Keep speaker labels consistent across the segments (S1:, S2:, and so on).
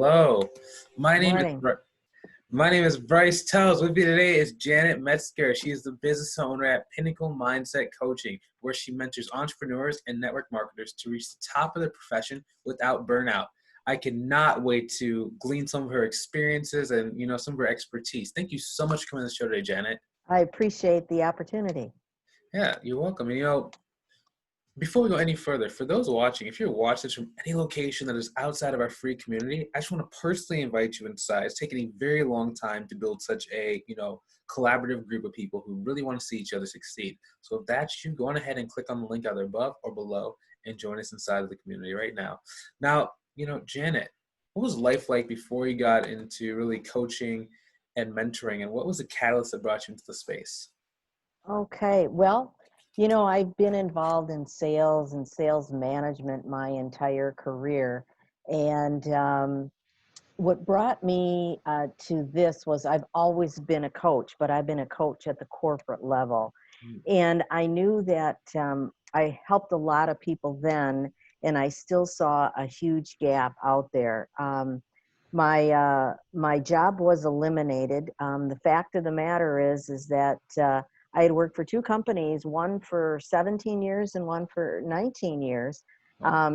S1: Hello. My name is
S2: Morning.
S1: my name is Bryce Tells. With me today is Janet Metzger. She is the business owner at Pinnacle Mindset Coaching, where she mentors entrepreneurs and network marketers to reach the top of their profession without burnout. I cannot wait to glean some of her experiences and some of her expertise. Thank you so much for coming on the show today, Janet.
S2: I appreciate the opportunity.
S1: Yeah, you're welcome. And before we go any further, for those watching, if you're watching this from any location that is outside of our free community, I just want to personally invite you inside. It's taken a very long time to build such a, collaborative group of people who really want to see each other succeed. So if that's you, go on ahead and click on the link either above or below and join us inside of the community right now. Now, Janet, what was life like before you got into really coaching and mentoring, and what was the catalyst that brought you into the space?
S2: Okay, well, I've been involved in sales and sales management my entire career. And what brought me to this was I've always been a coach, but I've been a coach at the corporate level. And I knew that I helped a lot of people then, and I still saw a huge gap out there. My job was eliminated. The fact of the matter is that I had worked for two companies, one for 17 years and one for 19 years.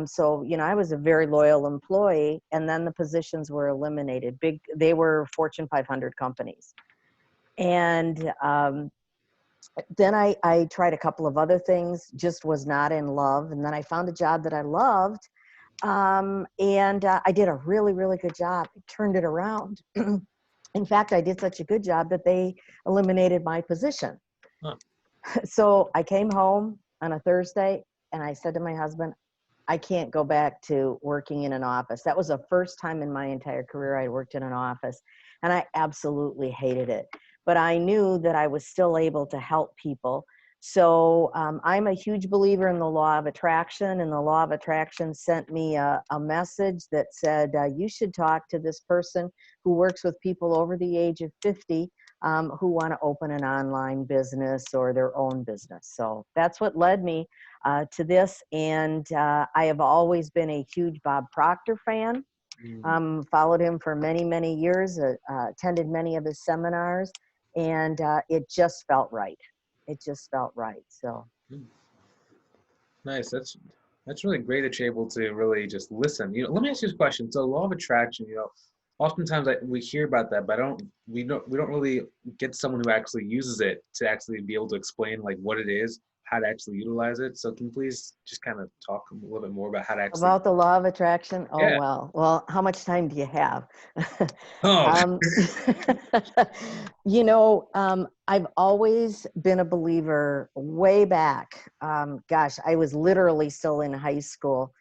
S2: So, I was a very loyal employee, and then the positions were eliminated. They were Fortune 500 companies. And then I tried a couple of other things, just was not in love. And then I found a job that I loved. And I did a really, really good job. I turned it around. In fact, I did such a good job that they eliminated my position.
S1: Huh.
S2: So I came home on a Thursday and I said to my husband, I can't go back to working in an office. That was the first time in my entire career I worked in an office, and I absolutely hated it. But I knew that I was still able to help people. So I'm a huge believer in the law of attraction, and the law of attraction sent me a message that said, you should talk to this person who works with people over the age of 50 who want to open an online business or their own business. So that's what led me to this. And I have always been a huge Bob Proctor fan. Followed him for many, many years, attended many of his seminars, and it just felt right. It just felt right. So
S1: Nice. That's really great that you're able to really just listen. Let me ask you a question. So law of attraction, oftentimes we hear about that, but we don't really get someone who actually uses it to actually be able to explain like what it is, how to actually utilize it. So can you please just kind of talk a little bit more about how to actually?
S2: about the law of attraction. Oh,
S1: Yeah.
S2: well, how much time do you have?
S1: Oh.
S2: um, I've always been a believer way back. Gosh, I was literally still in high school.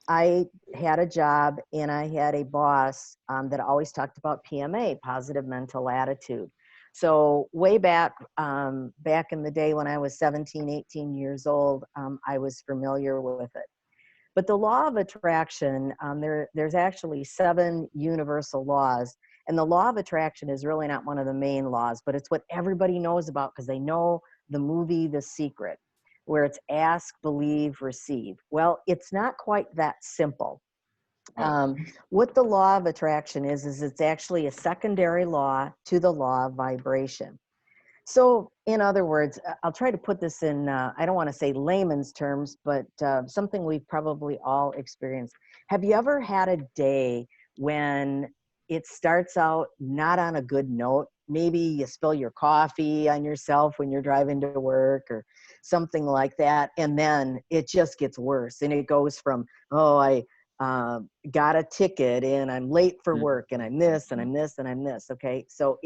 S2: I had a job and I had a boss that always talked about PMA, positive mental attitude. So way back in the day when I was 17, 18 years old, I was familiar with it. But the law of attraction, there's actually 7 universal laws. And the law of attraction is really not one of the main laws, but it's what everybody knows about because they know the movie The Secret, where it's ask, believe, receive. Well, it's not quite that simple. What the law of attraction is it's actually a secondary law to the law of vibration. So in other words, I'll try to put this in, I don't want to say layman's terms, but something we've probably all experienced. Have you ever had a day when it starts out not on a good note? Maybe you spill your coffee on yourself when you're driving to work or something like that. And then it just gets worse. And it goes from, oh, I got a ticket and I'm late for work and I'm this and I'm this and I'm this. Okay. So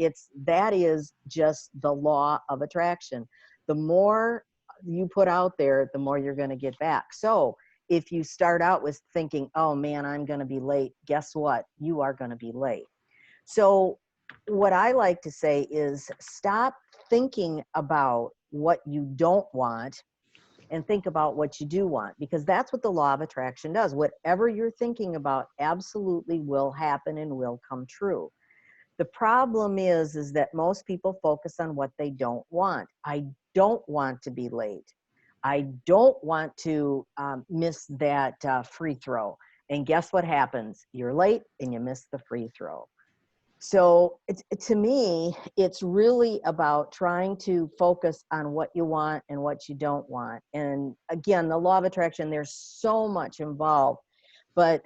S2: that is just the law of attraction. The more you put out there, the more you're going to get back. So if you start out with thinking, oh man, I'm going to be late, guess what? You are going to be late. So what I like to say is stop thinking about what you don't want and think about what you do want, because that's what the law of attraction does. Whatever you're thinking about absolutely will happen and will come true. The problem is that most people focus on what they don't want. I don't want to be late. I don't want to miss that free throw. And guess what happens? You're late and you miss the free throw. So to me, it's really about trying to focus on what you want and what you don't want. And again, the law of attraction, there's so much involved. But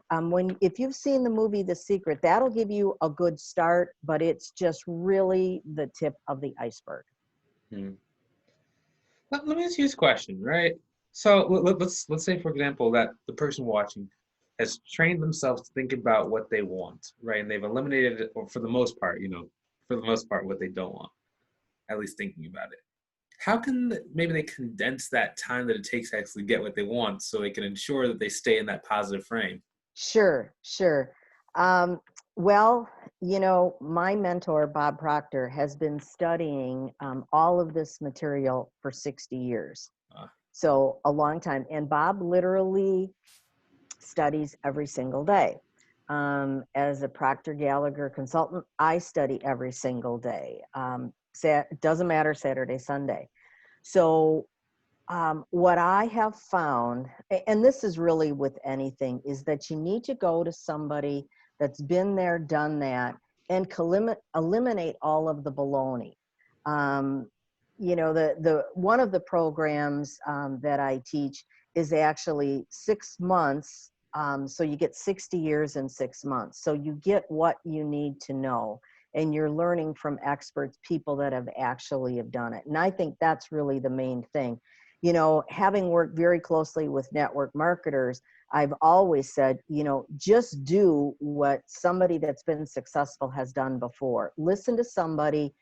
S2: if you've seen the movie The Secret, that'll give you a good start, but it's just really the tip of the iceberg.
S1: Hmm. Let me ask you this question, right? So let's say, for example, that the person watching has trained themselves to think about what they want, right? And they've eliminated it, or for the most part, for the most part, what they don't want, at least thinking about it. How can maybe they condense that time that it takes to actually get what they want so they can ensure that they stay in that positive frame?
S2: Sure, sure. Um, well, my mentor, Bob Proctor, has been studying all of this material for 60 years.
S1: Uh,
S2: So a long time. And Bob literally studies every single day. As a Proctor Gallagher consultant, I study every single day. Doesn't matter Saturday, Sunday. So what I have found, and this is really with anything, is that you need to go to somebody that's been there, done that, and eliminate all of the baloney. The one of the programs that I teach is actually 6 months. So you get 60 years in 6 months. So you get what you need to know, and you're learning from experts, people that have done it. And I think that's really the main thing. Having worked very closely with network marketers, I've always said, just do what somebody that's been successful has done before. Listen to somebody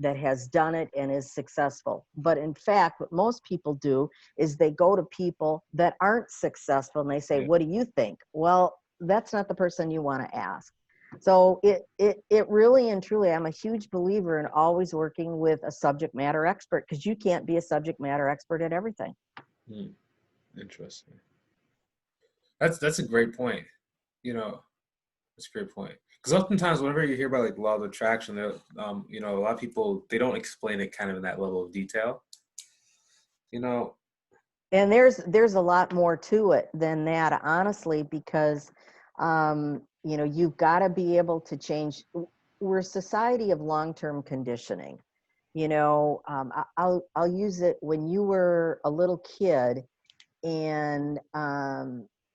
S2: that has done it and is successful. But in fact, what most people do is they go to people that aren't successful and they say,
S1: yeah.
S2: what do you think? Well, that's not the person you want to ask. So it really and truly, I'm a huge believer in always working with a subject matter expert, because you can't be a subject matter expert at everything.
S1: Hmm. Interesting. That's a great point. That's a great point. Because oftentimes, whenever you hear about like law of attraction, a lot of people, they don't explain it kind of in that level of detail. You know,
S2: And there's a lot more to it than that, honestly, because you've got to be able to change. We're a society of long-term conditioning. I'll use it when you were a little kid, and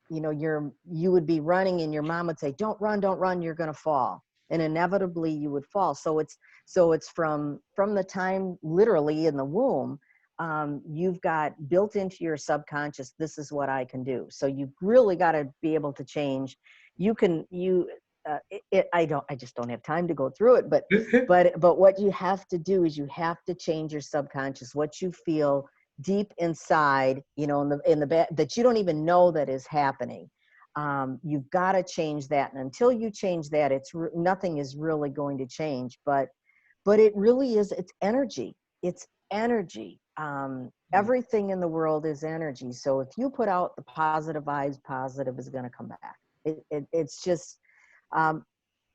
S2: you would be running and your mom would say, don't run, you're going to fall, and inevitably you would fall. So it's from the time literally in the womb. You've got built into your subconscious, this is what I can do. So you've really got to be able to change. I just don't have time to go through it, but what you have to do is you have to change your subconscious, what you feel deep inside, in the back, that you don't even know that is happening. You've got to change that, and until you change that, nothing is really going to change. But it really is. It's energy. It's energy. Everything in the world is energy. So if you put out the positive vibes, positive is going to come back. It's just.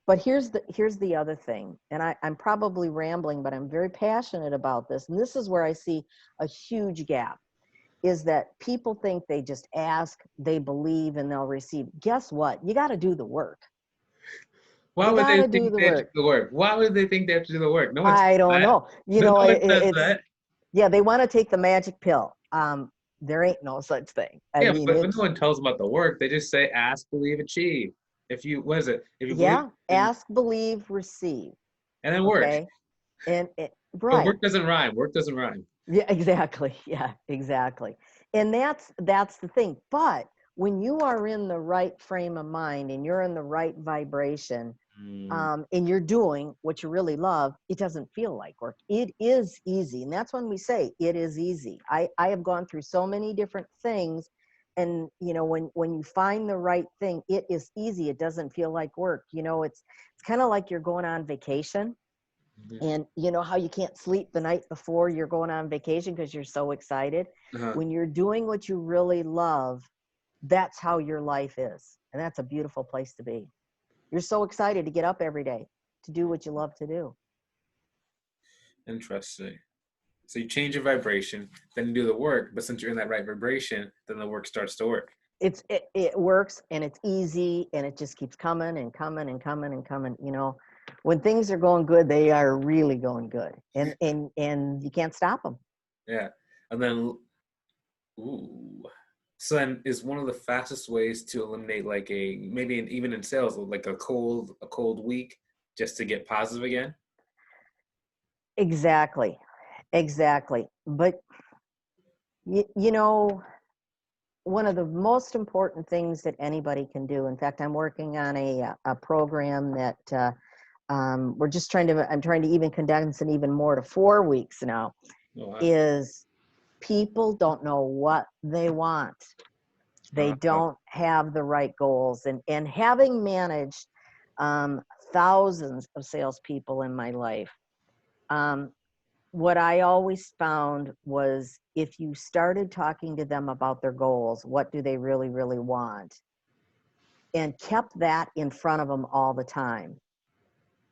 S2: But here's the other thing, and I'm probably rambling, but I'm very passionate about this. And this is where I see a huge gap, is that people think they just ask, they believe, and they'll receive. Guess what? You got to do the work.
S1: why
S2: You
S1: would
S2: got
S1: they
S2: to do
S1: think
S2: the
S1: they have to do
S2: work.
S1: the work? Why would they think they have to do the work? No one says
S2: I don't
S1: that.
S2: know.
S1: No one says
S2: It's,
S1: that.
S2: yeah, they want to take the magic pill. There ain't no such thing. I
S1: Yeah,
S2: mean,
S1: but no one tells them about the work. They just say, ask, believe, achieve. What is it? If you believe,
S2: yeah, ask, believe, receive.
S1: and then work.
S2: Okay. And
S1: But
S2: right.
S1: work doesn't rhyme. Work doesn't rhyme.
S2: Yeah, exactly. Yeah, exactly. And that's the thing. But when you are in the right frame of mind and you're in the right vibration,
S1: Mm,
S2: and you're doing what you really love, it doesn't feel like work. It is easy. And that's when we say it is easy. I have gone through so many different things. And, when you find the right thing, it is easy. It doesn't feel like work. It's kind of like you're going on vacation.
S1: mhm.
S2: And you know how you can't sleep the night before you're going on vacation because you're so excited?
S1: Uh-huh.
S2: When you're doing what you really love, that's how your life is. And that's a beautiful place to be. You're so excited to get up every day to do what you love to do.
S1: Interesting. So you change your vibration, then you do the work. But since you're in that right vibration, then the work starts to work.
S2: it works, and it's easy, and it just keeps coming and coming and coming and coming. You know, when things are going good, they are really going good, and you can't stop them.
S1: Yeah. And then, ooh. So then is one of the fastest ways to eliminate like even in sales, like a cold week just to get positive again?
S2: Exactly, exactly. But you know, one of the most important things that anybody can do. In fact, I'm working on a program that I'm trying to even condense it even more to 4 weeks now.
S1: Oh, wow.
S2: Is people don't know what they want. They
S1: Uh,
S2: don't have the right goals. And having managed thousands of salespeople in my life, um, what I always found was if you started talking to them about their goals, what do they really, really want, and kept that in front of them all the time,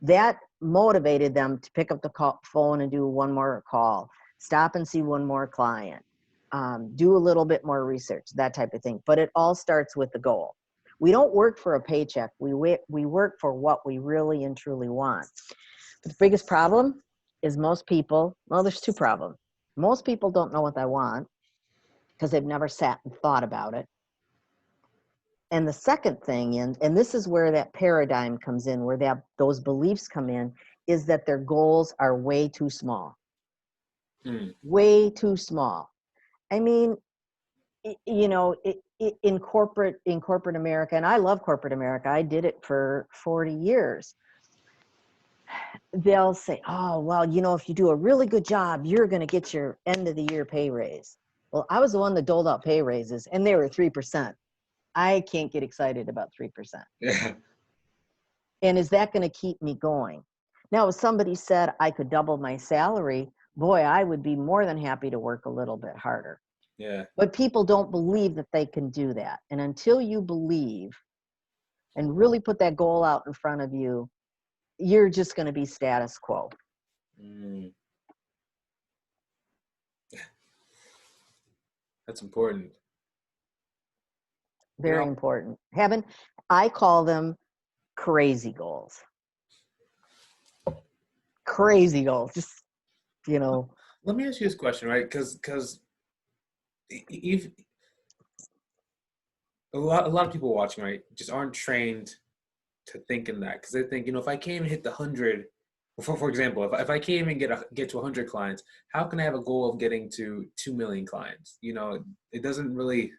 S2: that motivated them to pick up the phone and do one more call, stop and see one more client, do a little bit more research, that type of thing. But it all starts with the goal. We don't work for a paycheck. We work for what we really and truly want. But the biggest problem is most people, well, there's two problems. Most people don't know what they want because they've never sat and thought about it. And the second thing, and this is where that paradigm comes in, where those beliefs come in, is that their goals are way too small. Way too small. I mean, you know, in corporate America, and I love corporate America. I did it for 40 years. They'll say, oh, well, you know, if you do a really good job, you're going to get your end of the year pay raise. Well, I was the one that doled out pay raises, and they were 3%. I can't get excited about 3%.
S1: yeah.
S2: And is that going to keep me going? Now, if somebody said I could double my salary, boy, I would be more than happy to work a little bit harder.
S1: Yeah.
S2: But people don't believe that they can do that. And until you believe and really put that goal out in front of you, you're just going to be status quo.
S1: Mm. That's important. You
S2: Very
S1: know,
S2: important. I call them crazy goals. Crazy goals. Just, you know.
S1: let me ask you this question, right? Because if a lot of people watching, right, just aren't trained to think in that because they think, if I can't even hit the 100, for example, if I can't even get to 100 clients, how can I have a goal of getting to 2 million clients? It doesn't really.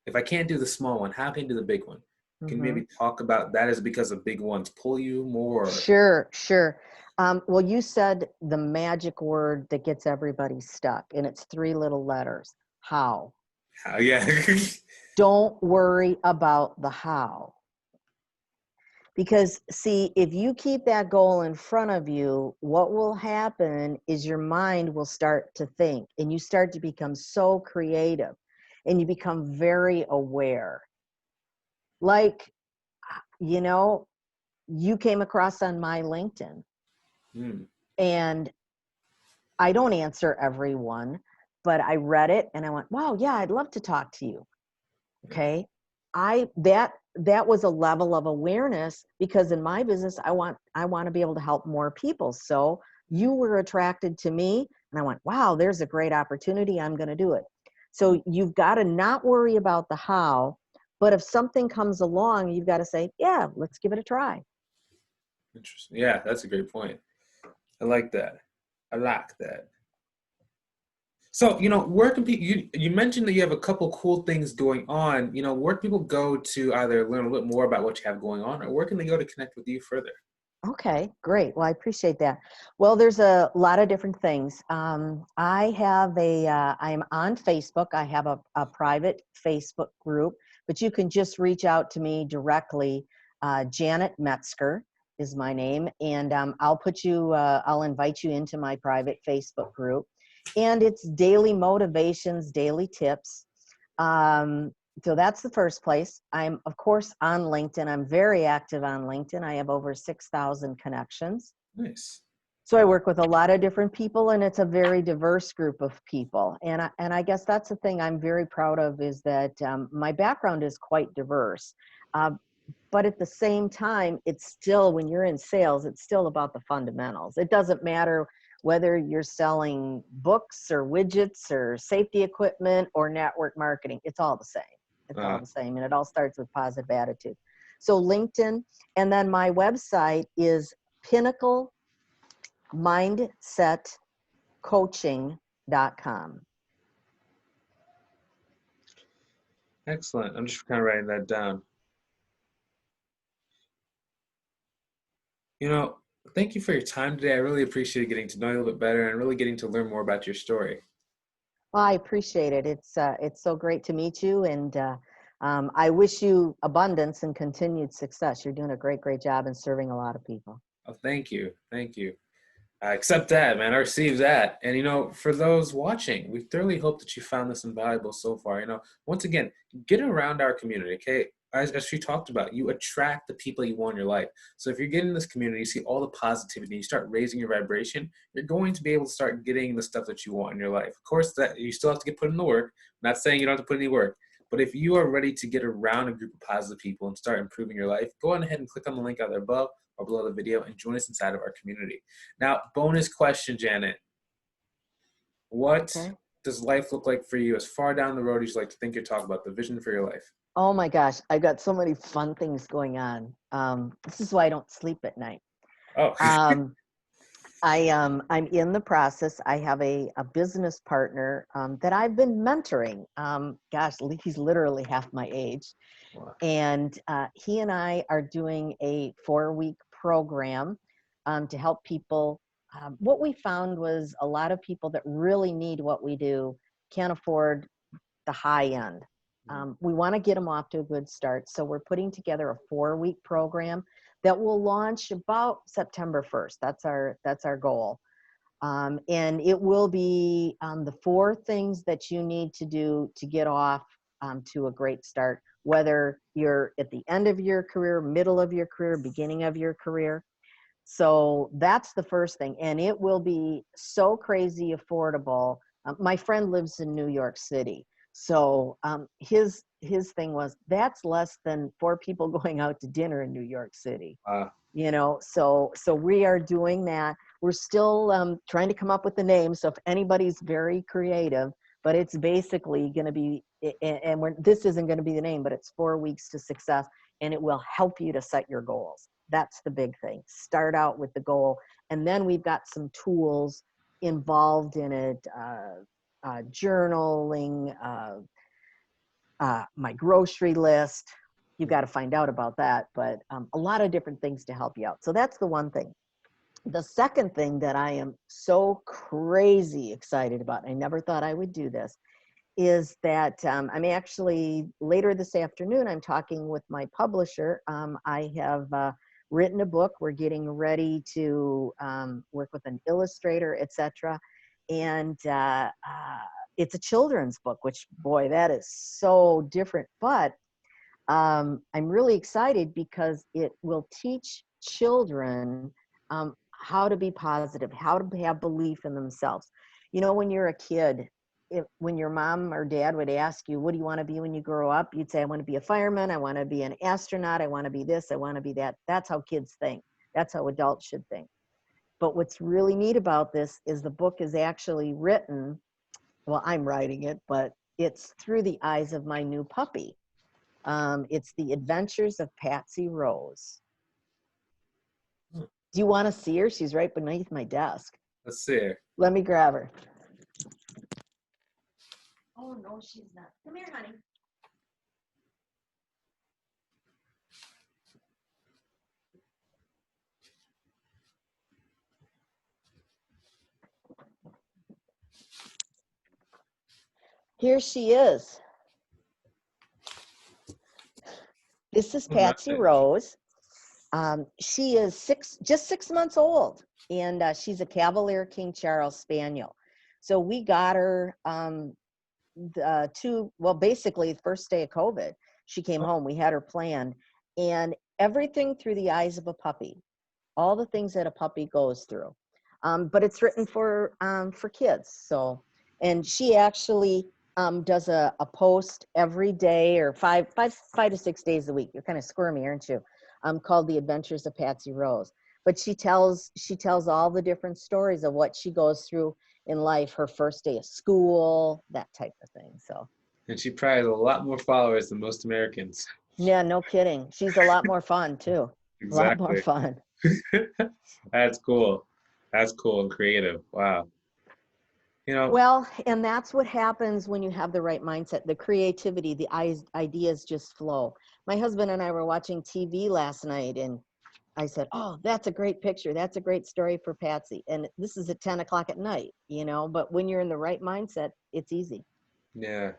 S1: If I can't do the small one, how can I do the big one? Can you
S2: Mm-hmm.
S1: maybe talk about that? Is it because the big ones pull you more?
S2: Sure, sure. Well, you said the magic word that gets everybody stuck, and it's 3 little letters. How?
S1: Yeah.
S2: Don't worry about the how. Because, see, if you keep that goal in front of you, what will happen is your mind will start to think, and you start to become so creative, and you become very aware. Like, you know, you came across on my LinkedIn,
S1: Mm.
S2: and I don't answer everyone, but I read it and I went, wow, yeah, I'd love to talk to you. Okay. That was a level of awareness because in my business, I want to be able to help more people. So you were attracted to me and I went, wow, there's a great opportunity. I'm going to do it. So you've got to not worry about the how, but if something comes along, you've got to say, yeah, let's give it a try.
S1: Interesting. Yeah, that's a great point. I like that. I like that. So, where can people, you mentioned that you have a couple cool things going on. Where can people go to either learn a little bit more about what you have going on, or where can they go to connect with you further?
S2: Okay, great. Well, I appreciate that. Well, there's a lot of different things. I'm on Facebook. I have a private Facebook group, but you can just reach out to me directly. Janet Metzger is my name, and I'll invite you into my private Facebook group. And it's daily motivations, daily tips. So that's the first place. I'm, of course, on LinkedIn. I'm very active on LinkedIn. I have over 6,000 connections.
S1: Nice.
S2: So I work with a lot of different people, and it's a very diverse group of people. And I guess that's the thing I'm very proud of, is that my background is quite diverse. Uh, but at the same time, it's still, when you're in sales, it's still about the fundamentals. It doesn't matter whether you're selling books or widgets or safety equipment or network marketing. It's all the same. It's all the same. And it all starts with positive attitude. So LinkedIn, and then my website is pinnaclemindsetcoaching.com.
S1: Excellent. I'm just kind of writing that down. You know, thank you for your time today. I really appreciated getting to know you a little bit better and really getting to learn more about your story.
S2: Well, I appreciate it. It's so great to meet you, and I wish you abundance and continued success. You're doing a great job and serving a lot of people.
S1: Oh, thank you. Thank you. I accept that, man. I receive that. And, you know, for those watching, we thoroughly hope that you found this invaluable so far. You know, once again, get around our community, okay? As she talked about, you attract the people you want in your life. So if you're getting this community, you see all the positivity, you start raising your vibration, you're going to be able to start getting the stuff that you want in your life. Of course, that you still have to get put in the work. I'm not saying you don't have to put any work. But if you are ready to get around a group of positive people and start improving your life, go on ahead and click on the link either above or below the video and join us inside of our community. Now, bonus question, Janet. What does life look like for you as far down the road as you like to think you're talking about, the vision for your life?
S2: Oh my gosh, I've got so many fun things going on. This is why I don't sleep at night.
S1: Oh.
S2: I'm in the process. I have a business partner that I've been mentoring. Gosh, he's literally half my age.
S1: Wow.
S2: And he and I are doing a 4-week program to help people. What we found was a lot of people that really need what we do can't afford the high end. We want to get them off to a good start. So we're putting together a 4-week program that will launch about September 1st. That's our goal. And it will be the 4 things that you need to do to get off to a great start, whether you're at the end of your career, middle of your career, beginning of your career. So that's the first thing. And it will be so crazy affordable. My friend lives in New York City. So his thing was, that's less than 4 people going out to dinner in New York City. You know, so we are doing that. We're still trying to come up with the name. So if anybody's very creative, but it's basically going to be, and this isn't going to be the name, but it's 4 weeks to success, and it will help you to set your goals. That's the big thing. Start out with the goal, and then we've got some tools involved in it. Journaling, my grocery list. You've got to find out about that, but a lot of different things to help you out. So that's the one thing. The second thing that I am so crazy excited about, I never thought I would do this, is that I'm actually, later this afternoon, I'm talking with my publisher. I have written a book. We're getting ready to work with an illustrator, etc. And it's a children's book, which, boy, that is so different. But I'm really excited because it will teach children how to be positive, how to have belief in themselves. You know, when you're a kid, when your mom or dad would ask you, what do you want to be when you grow up? You'd say, I want to be a fireman. I want to be an astronaut. I want to be this. I want to be that. That's how kids think. That's how adults should think. But what's really neat about this is the book is actually written, well, I'm writing it, but it's through the eyes of my new puppy. It's The Adventures of Patsy Rose. Do you want to see her? She's right beneath my desk.
S1: Let's see her.
S2: Let me grab her. Oh, no, she's not. Come here, honey. Here she is. This is Patsy Rose. She is just 6 months old, and she's a Cavalier King Charles Spaniel. So we got her basically the first day of COVID. She came home. We had her planned, and everything through the eyes of a puppy. All the things that a puppy goes through. but it's written for kids. So, and she actually does a post every day, or five to 6 days a week. You're kind of squirmy, aren't you? Called The Adventures of Patsy Rose. But she tells all the different stories of what she goes through in life, her first day of school, that type of thing. So,
S1: And she probably has a lot more followers than most Americans.
S2: yeah, no kidding. She's a lot more fun too. A lot more
S1: Exactly.
S2: fun.
S1: That's cool. That's cool and creative. Wow. You know,
S2: Well, and that's what happens when you have the right mindset, the creativity, the ideas just flow. My husband and I were watching TV last night, and I said, "Oh, that's a great picture. That's a great story for Patsy." And this is at 10 o'clock at night, but when you're in the right mindset, it's easy.
S1: yeah.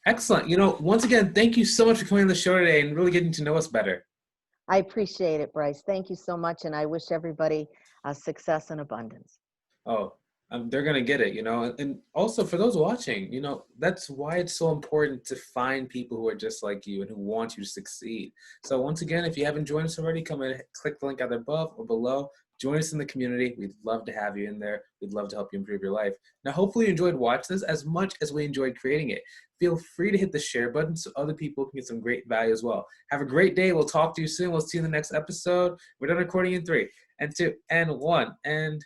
S1: Excellent. Once again, thank you so much for coming on the show today and really getting to know us better.
S2: I appreciate it, Bryce. Thank you so much. And I wish everybody success and abundance.
S1: Oh, they're going to get it, and also for those watching, that's why it's so important to find people who are just like you and who want you to succeed. So once again, if you haven't joined us already, come and click the link either above or below. Join us in the community. We'd love to have you in there. We'd love to help you improve your life. Now, hopefully you enjoyed watching this as much as we enjoyed creating it. Feel free to hit the share button so other people can get some great value as well. Have a great day. We'll talk to you soon. We'll see you in the next episode. We're done recording in 3 and 2 and 1 and